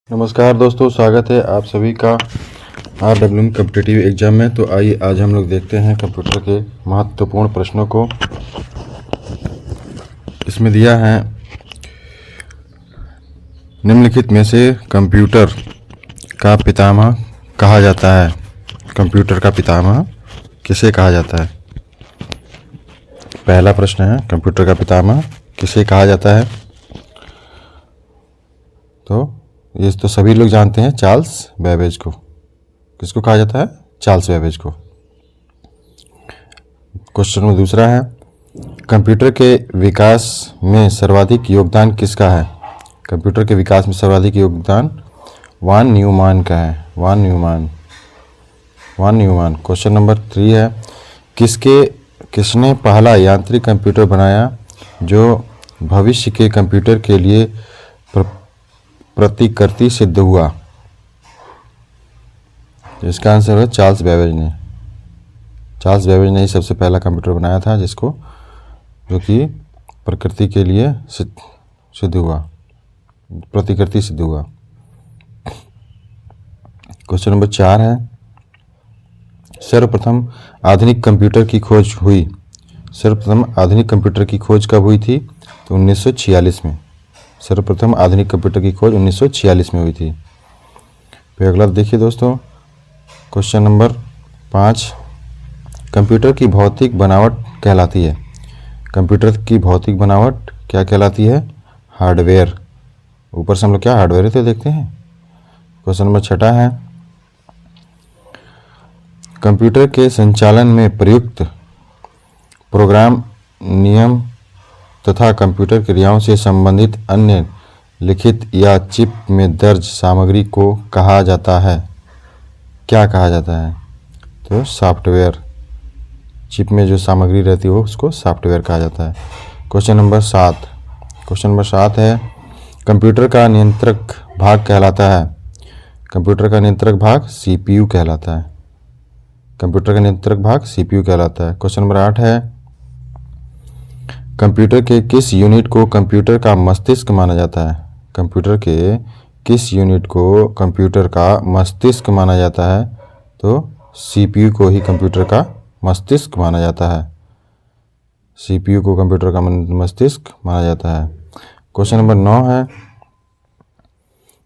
नमस्कार दोस्तों, स्वागत है आप सभी का RWM कॉम्पिटिटिव एग्जाम में। तो आइए आज हम लोग देखते हैं कंप्यूटर के महत्वपूर्ण प्रश्नों को। इसमें दिया है निम्नलिखित में से कंप्यूटर का पितामह कहा जाता है। कंप्यूटर का पितामह किसे कहा जाता है? पहला प्रश्न है, कंप्यूटर का पितामह किसे कहा जाता है? तो ये तो सभी लोग जानते हैं, चार्ल्स बेबेज को। किसको कहा जाता है? चार्ल्स बेबेज को। क्वेश्चन में दूसरा है, कंप्यूटर के विकास में सर्वाधिक योगदान किसका है? कंप्यूटर के विकास में सर्वाधिक योगदान वान न्यूमान का है। वान न्यूमान। क्वेश्चन नंबर 3 है, किसने पहला यांत्रिक कंप्यूटर बनाया जो भविष्य के कंप्यूटर के लिए प्रतिकृति सिद्ध हुआ? तो इसका आंसर है चार्ल्स बेबेज ने। चार्ल्स बेबेज ने ही सबसे पहला कंप्यूटर बनाया था जो कि प्रकृति के लिए सिद्ध हुआ, प्रतिकृति सिद्ध हुआ। क्वेश्चन नंबर 4 है, सर्वप्रथम आधुनिक कंप्यूटर की खोज हुई। सर्वप्रथम आधुनिक कंप्यूटर की खोज कब हुई थी? तो 1946 में। सर्वप्रथम आधुनिक कंप्यूटर की खोज 1946 में हुई थी। फिर अगला देखिए दोस्तों, क्वेश्चन नंबर 5, कंप्यूटर की भौतिक बनावट कहलाती है। कंप्यूटर की भौतिक बनावट क्या कहलाती है? हार्डवेयर। ऊपर से हम लोग क्या हार्डवेयर है तो देखते हैं। क्वेश्चन नंबर 6 है, कंप्यूटर के संचालन में प्रयुक्त प्रोग्राम, नियम तथा कंप्यूटर क्रियाओं से संबंधित अन्य लिखित या चिप में दर्ज सामग्री को कहा जाता है? क्या कहा जाता है? तो सॉफ्टवेयर। चिप में जो सामग्री रहती है वो उसको सॉफ्टवेयर कहा जाता है। क्वेश्चन नंबर 7 है, कंप्यूटर का नियंत्रक भाग कहलाता है। कंप्यूटर का नियंत्रक भाग CPU कहलाता है। कंप्यूटर का नियंत्रक भाग CPU कहलाता है। क्वेश्चन नंबर 8 है, कंप्यूटर के किस यूनिट को कंप्यूटर का मस्तिष्क माना जाता है? कंप्यूटर के किस यूनिट को कंप्यूटर का मस्तिष्क माना जाता है? तो CPU को ही कंप्यूटर का मस्तिष्क माना जाता है। CPU को कंप्यूटर का मस्तिष्क माना जाता है। क्वेश्चन नंबर 9 है,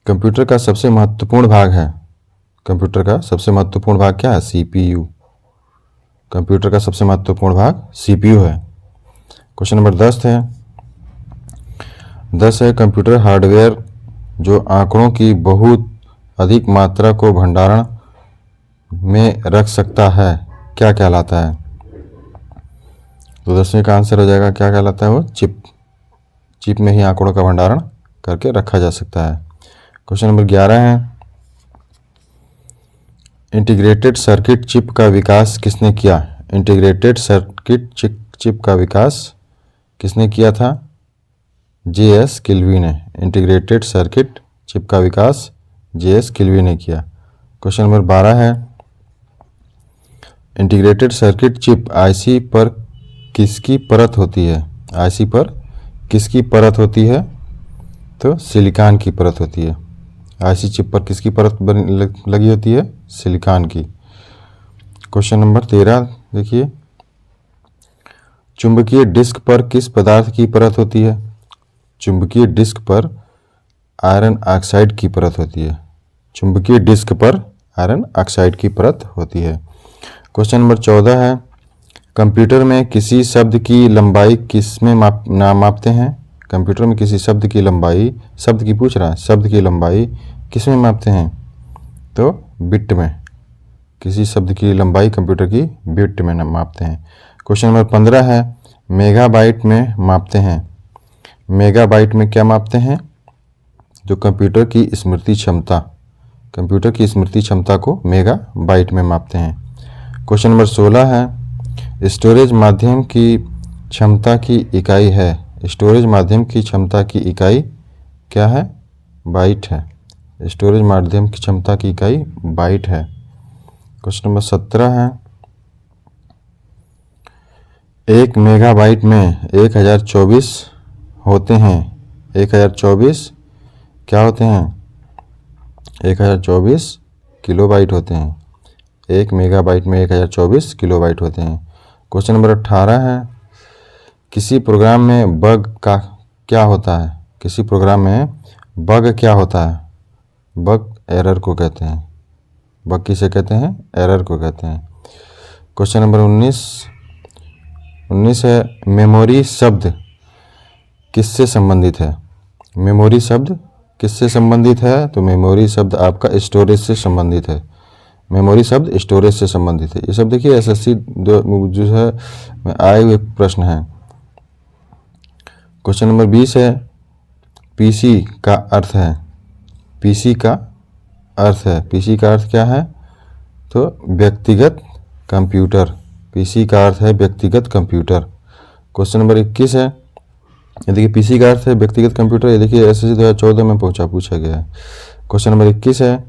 कंप्यूटर का सबसे महत्वपूर्ण भाग है। कंप्यूटर का सबसे महत्वपूर्ण भाग क्या है? CPU। कंप्यूटर का सबसे महत्वपूर्ण भाग CPU है। क्वेश्चन नंबर 10 है, कंप्यूटर हार्डवेयर जो आंकड़ों की बहुत अधिक मात्रा को भंडारण में रख सकता है क्या कहलाता है? तो 10वीं का आंसर हो जाएगा, क्या कहलाता है वो? चिप। चिप में ही आंकड़ों का भंडारण करके रखा जा सकता है। क्वेश्चन नंबर 11 है, इंटीग्रेटेड सर्किट चिप का विकास किसने किया? इंटीग्रेटेड सर्किट चिप का विकास किसने किया था? JS किल्वी ने। इंटीग्रेटेड सर्किट चिप का विकास JS किल्वी ने किया। क्वेश्चन नंबर 12 है, इंटीग्रेटेड सर्किट चिप IC पर किसकी परत होती है? IC पर किसकी परत होती है? तो सिलिकॉन की परत होती है। IC चिप पर किसकी परत लगी होती है? सिलिकॉन की। क्वेश्चन नंबर 13 देखिए, चुंबकीय डिस्क पर किस पदार्थ की परत होती है? चुंबकीय डिस्क पर आयरन ऑक्साइड की परत होती है। चुंबकीय डिस्क पर आयरन ऑक्साइड की परत होती है। क्वेश्चन नंबर 14 है, कंप्यूटर में किसी शब्द की लंबाई किसमें मापते हैं? कंप्यूटर में किसी शब्द की लंबाई, शब्द की पूछ रहा है, शब्द की लंबाई किसमें मापते हैं? तो बिट में। किसी शब्द की लंबाई कंप्यूटर की बिट में मापते हैं। क्वेश्चन नंबर 15 है, मेगाबाइट में मापते हैं। मेगाबाइट में क्या मापते हैं? जो कंप्यूटर की स्मृति क्षमता, कंप्यूटर की स्मृति क्षमता को मेगाबाइट में मापते हैं। क्वेश्चन नंबर 16 है, स्टोरेज माध्यम की क्षमता की इकाई है। स्टोरेज माध्यम की क्षमता की इकाई क्या है? बाइट है। स्टोरेज माध्यम की क्षमता की इकाई बाइट है। क्वेश्चन नंबर 17 है, 1 मेगाबाइट में 1024 होते हैं। 1024 क्या होते हैं? 1024 किलोबाइट होते हैं। 1 मेगाबाइट में 1024 किलोबाइट होते हैं। क्वेश्चन नंबर 18 है, किसी प्रोग्राम में बग का क्या होता है? किसी प्रोग्राम में बग क्या होता है? बग एरर को कहते हैं। बग किसे कहते हैं? एरर को कहते हैं। क्वेश्चन नंबर 19 है, मेमोरी शब्द किससे संबंधित है? मेमोरी शब्द किससे संबंधित है? तो मेमोरी शब्द आपका स्टोरेज से संबंधित है। मेमोरी शब्द स्टोरेज से संबंधित है। ये सब देखिए एसएससी जो है में आए हुए प्रश्न हैं। क्वेश्चन नंबर 20 है, पीसी का अर्थ है। पीसी का अर्थ है। पीसी का अर्थ क्या है? तो व्यक्तिगत कंप्यूटर। पीसी का अर्थ है व्यक्तिगत कंप्यूटर। क्वेश्चन नंबर 21 है, ये देखिए पीसी का अर्थ है व्यक्तिगत कंप्यूटर। ये देखिए एसएससी 2014 में पूछा गया है। क्वेश्चन नंबर 21 है,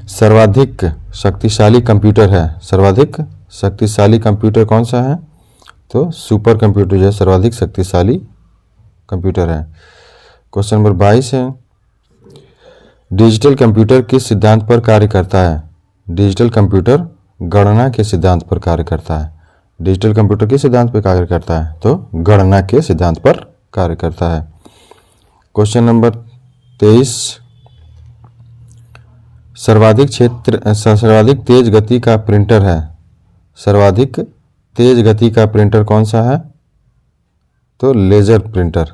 सर्वाधिक शक्तिशाली कंप्यूटर है। सर्वाधिक शक्तिशाली कंप्यूटर कौन सा है? तो सुपर कंप्यूटर जो है सर्वाधिक शक्तिशाली कंप्यूटर है। क्वेश्चन नंबर 22 है, डिजिटल कंप्यूटर किस सिद्धांत पर कार्य करता है? डिजिटल कंप्यूटर गणना के सिद्धांत पर कार्य करता है। डिजिटल कंप्यूटर किस सिद्धांत पर कार्य करता है? तो गणना के सिद्धांत पर कार्य करता है। क्वेश्चन नंबर 23, सर्वाधिक तेज गति का प्रिंटर है। सर्वाधिक तेज गति का प्रिंटर कौन सा है? तो लेजर प्रिंटर।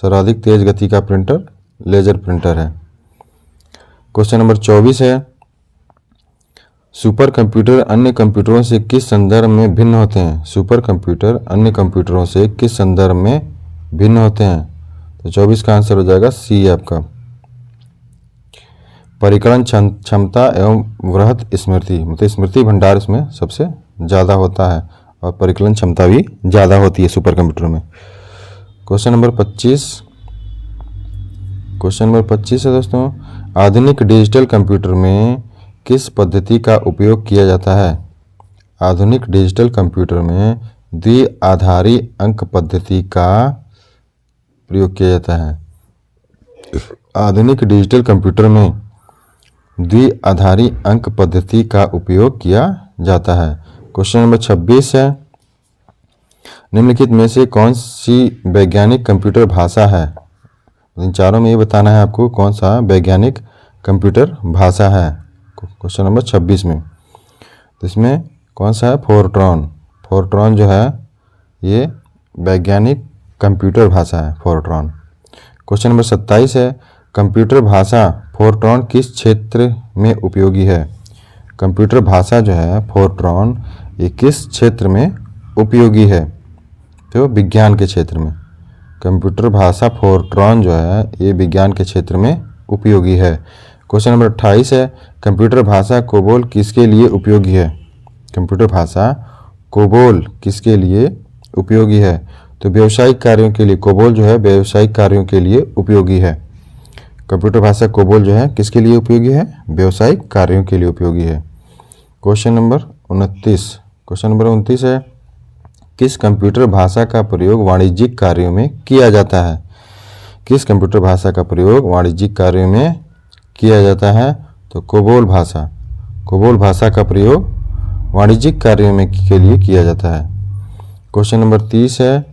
सर्वाधिक तेज गति का प्रिंटर लेजर प्रिंटर है। क्वेश्चन नंबर 24 है, सुपर कंप्यूटर अन्य कंप्यूटरों से किस संदर्भ में भिन्न होते हैं? सुपर कंप्यूटर अन्य कंप्यूटरों से किस संदर्भ में भिन्न होते हैं? तो 24 का आंसर हो जाएगा सी आपका। परिकलन क्षमता एवं वृहत स्मृति, मतलब स्मृति भंडार इसमें सबसे ज़्यादा होता है और परिकलन क्षमता भी ज़्यादा होती है सुपर कंप्यूटर में। क्वेश्चन नंबर 25 है दोस्तों, आधुनिक डिजिटल कंप्यूटर में किस पद्धति का उपयोग किया जाता है? आधुनिक डिजिटल कंप्यूटर में द्विआधारी अंक पद्धति का प्रयोग किया जाता है। आधुनिक डिजिटल कंप्यूटर में द्विआधारी अंक पद्धति का उपयोग किया जाता है। क्वेश्चन नंबर 26 है, निम्नलिखित में से कौन सी वैज्ञानिक कंप्यूटर भाषा है? इन चारों में ये बताना है आपको कौन सा वैज्ञानिक कंप्यूटर भाषा है। क्वेश्चन नंबर 26 में तो इसमें कौन सा है? फोरट्रॉन। फोरट्रॉन जो है ये वैज्ञानिक कंप्यूटर भाषा है, फोरट्रॉन। क्वेश्चन नंबर 27 है, कंप्यूटर भाषा फोरट्रॉन किस क्षेत्र में उपयोगी है? कंप्यूटर भाषा जो है फोरट्रॉन ये किस क्षेत्र में उपयोगी है? तो विज्ञान के क्षेत्र में। कंप्यूटर भाषा फोरट्रॉन जो है ये विज्ञान के क्षेत्र में उपयोगी है। क्वेश्चन नंबर 28 है, कंप्यूटर भाषा कोबोल किसके लिए उपयोगी है? कंप्यूटर भाषा कोबोल किसके लिए उपयोगी है? तो व्यावसायिक कार्यों के लिए कोबोल जो है व्यावसायिक कार्यों के लिए उपयोगी है। कंप्यूटर भाषा कोबोल जो है किसके लिए उपयोगी है? व्यावसायिक कार्यों के लिए उपयोगी है। क्वेश्चन नंबर 29 है, किस कंप्यूटर भाषा का प्रयोग वाणिज्यिक कार्यों में किया जाता है? किस कंप्यूटर भाषा का प्रयोग वाणिज्यिक कार्यों में किया जाता है? तो कोबोल भाषा। कोबोल भाषा का प्रयोग वाणिज्यिक कार्यों में के लिए किया जाता है। क्वेश्चन नंबर 30 है,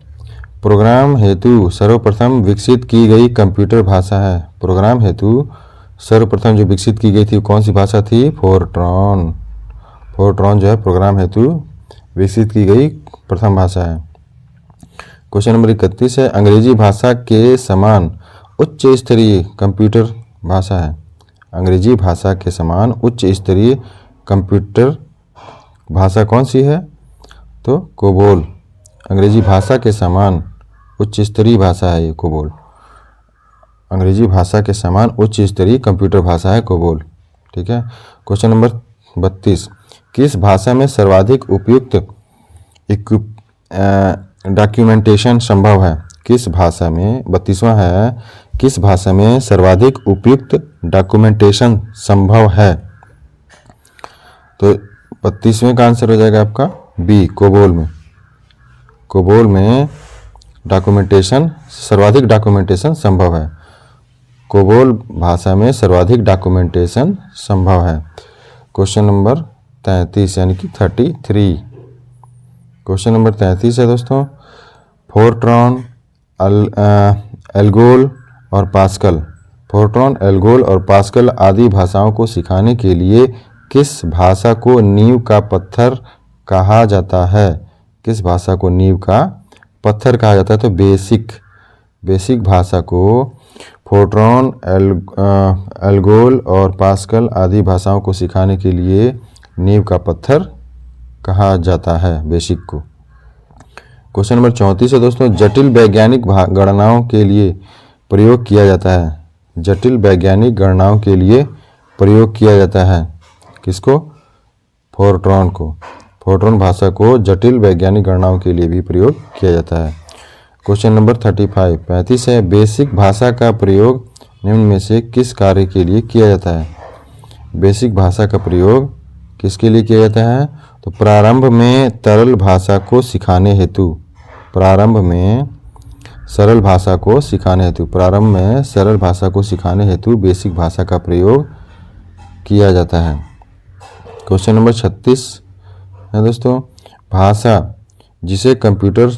प्रोग्राम हेतु सर्वप्रथम विकसित की गई कंप्यूटर भाषा है। प्रोग्राम हेतु सर्वप्रथम जो विकसित की गई थी कौन सी भाषा थी? फोरट्रॉन। फोरट्रॉन जो है प्रोग्राम हेतु विकसित की गई प्रथम भाषा है। क्वेश्चन नंबर 31 है, अंग्रेजी भाषा के समान उच्च स्तरीय कंप्यूटर भाषा है। अंग्रेजी भाषा के समान उच्च स्तरीय कंप्यूटर भाषा कौन सी है? तो कोबोल। अंग्रेजी भाषा के समान उच्च स्तरीय भाषा है ये कोबोल। अंग्रेजी भाषा के समान उच्च स्तरीय कंप्यूटर भाषा है कोबोल। ठीक है। क्वेश्चन नंबर 32, किस भाषा में सर्वाधिक उपयुक्त डॉक्यूमेंटेशन संभव है? किस भाषा में 32वां है, किस भाषा में सर्वाधिक उपयुक्त डॉक्यूमेंटेशन संभव है? तो 32वें का आंसर हो जाएगा आपका बी, कोबोल में। कोबोल में डॉक्यूमेंटेशन सर्वाधिक डॉक्यूमेंटेशन संभव है। कोबोल भाषा में सर्वाधिक डॉक्यूमेंटेशन संभव है? क्वेश्चन नंबर 33 यानी कि 33। क्वेश्चन नंबर 33 है दोस्तों, फोर्ट्रॉन, एल्गोल और पास्कल। फोर्ट्रॉन, एल्गोल और पास्कल आदि भाषाओं को सिखाने के लिए किस भाषा को नींव का पत्थर कहा जाता है? किस भाषा को नींव का पत्थर कहा जाता है? तो बेसिक भाषा को फोर्ट्रॉन, एल्गोल और पास्कल आदि भाषाओं को सिखाने के लिए नींव का पत्थर कहा जाता है बेसिक को। क्वेश्चन नंबर 34 है दोस्तों, जटिल वैज्ञानिक गणनाओं के लिए प्रयोग किया जाता है। जटिल वैज्ञानिक गणनाओं के लिए प्रयोग किया जाता है किसको? फोर्ट्रॉन को। फोर्ट्रॉन भाषा को जटिल वैज्ञानिक गणनाओं के लिए भी प्रयोग किया जाता है। क्वेश्चन नंबर 35 है, बेसिक भाषा का प्रयोग निम्न में से किस कार्य के लिए किया जाता है? बेसिक भाषा का प्रयोग किसके लिए किया जाता है? तो प्रारंभ में सरल भाषा को सिखाने हेतु। प्रारंभ में सरल भाषा को सिखाने हेतु। प्रारंभ में सरल भाषा को सिखाने हेतु बेसिक भाषा का प्रयोग किया जाता है। क्वेश्चन नंबर 36 है दोस्तों, भाषा जिसे कंप्यूटर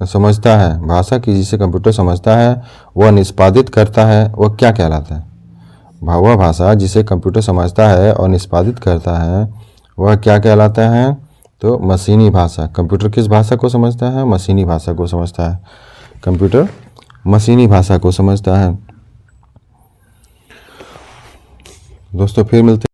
समझता है, भाषा की जिसे कंप्यूटर समझता है वह निष्पादित करता है, वह क्या कहलाता है? वह भाषा जिसे कंप्यूटर समझता है और निष्पादित करता है वह क्या कहलाता है? तो मशीनी भाषा। कंप्यूटर किस भाषा को समझता है? मशीनी भाषा को समझता है। कंप्यूटर मशीनी भाषा को समझता है। दोस्तों फिर मिलते हैं।